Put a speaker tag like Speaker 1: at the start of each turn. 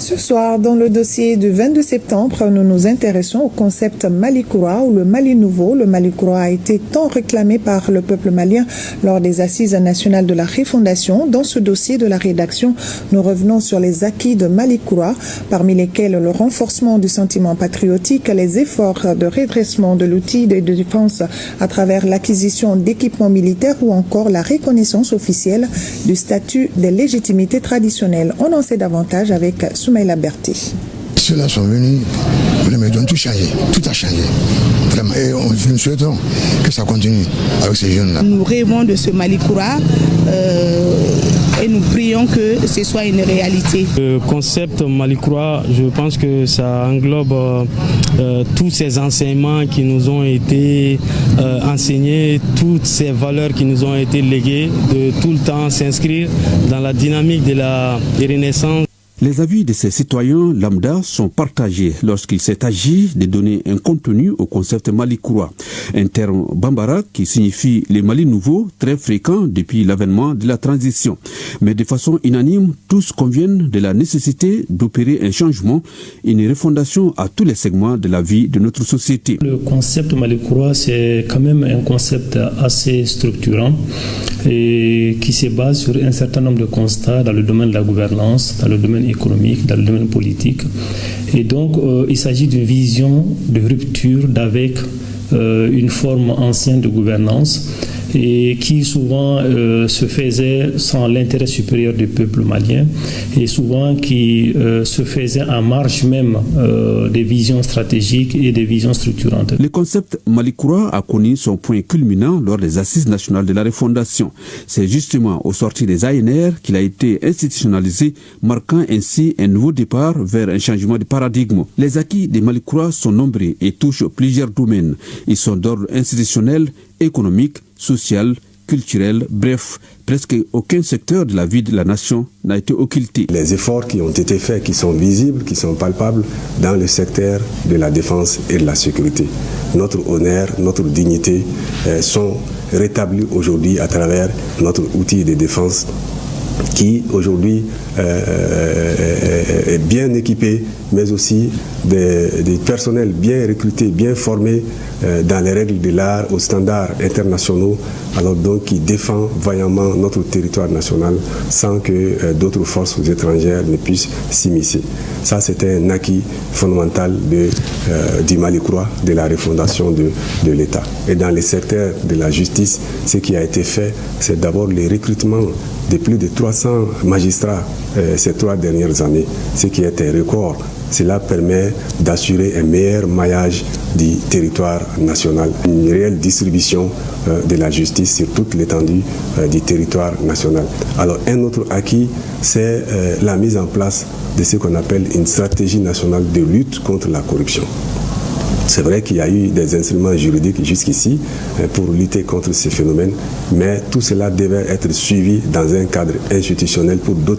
Speaker 1: Ce soir, dans le dossier du 22 septembre, nous nous intéressons au concept Mali Kura ou le Mali nouveau. Le Mali Kura a été tant réclamé par le peuple malien lors des Assises nationales de la refondation. Dans ce dossier de la rédaction, nous revenons sur les acquis de Mali Kura, parmi lesquels le renforcement du sentiment patriotique, les efforts de redressement de l'outil de défense à travers l'acquisition d'équipements militaires ou encore la reconnaissance officielle du statut de légitimité traditionnelle. On en sait davantage avec Soumaïla Berti.
Speaker 2: Ceux-là sont venus, ils ont tout changé, tout a changé. Vraiment, et nous souhaitons que ça continue avec ces jeunes-là.
Speaker 3: Nous rêvons de ce Mali Kura et nous prions que ce soit une réalité.
Speaker 4: Le concept Mali Kura, je pense que ça englobe tous ces enseignements qui nous ont été enseignés, toutes ces valeurs qui nous ont été léguées, de tout le temps s'inscrire dans la dynamique de la renaissance.
Speaker 5: Les avis de ces citoyens lambda sont partagés lorsqu'il s'est agi de donner un contenu au concept Mali Kura, un terme bambara qui signifie les Mali nouveaux, très fréquent depuis l'avènement de la transition. Mais de façon unanime, tous conviennent de la nécessité d'opérer un changement, une refondation à tous les segments de la vie de notre société.
Speaker 6: Le concept Mali Kura, c'est quand même un concept assez structurant et qui se base sur un certain nombre de constats dans le domaine de la gouvernance, dans le domaine économique, dans le domaine politique. Et donc, il s'agit d'une vision de rupture d'avec une forme ancienne de gouvernance et qui souvent se faisait sans l'intérêt supérieur du peuple malien et souvent qui se faisait en marge même des visions stratégiques et des visions structurantes.
Speaker 5: Le concept Mali Kura a connu son point culminant lors des Assises nationales de la refondation. C'est justement au sortir des ANR qu'il a été institutionnalisé, marquant ainsi un nouveau départ vers un changement de paradigme. Les acquis de Mali Kura sont nombreux et touchent plusieurs domaines. Ils sont d'ordre institutionnel, économique, social, culturel, bref, presque aucun secteur de la vie de la nation n'a été occulté.
Speaker 7: Les efforts qui ont été faits, qui sont visibles, qui sont palpables dans le secteur de la défense et de la sécurité. Notre honneur, notre dignité sont rétablis aujourd'hui à travers notre outil de défense qui aujourd'hui est bien équipé, mais aussi des personnels bien recrutés, bien formés dans les règles de l'art aux standards internationaux, alors donc qui défend vaillamment notre territoire national sans que d'autres forces étrangères ne puissent s'immiscer. Ça, c'était un acquis fondamental du Mali Kura, de la refondation de l'État. Et dans les secteurs de la justice, ce qui a été fait, c'est d'abord le recrutement de plus de 300 magistrats ces 3 dernières années, ce qui est un record. Cela permet d'assurer un meilleur maillage du territoire national, une réelle distribution de la justice sur toute l'étendue du territoire national. Alors un autre acquis, c'est la mise en place de ce qu'on appelle une stratégie nationale de lutte contre la corruption. C'est vrai qu'il y a eu des instruments juridiques jusqu'ici pour lutter contre ces phénomènes, mais tout cela devait être suivi dans un cadre institutionnel pour doter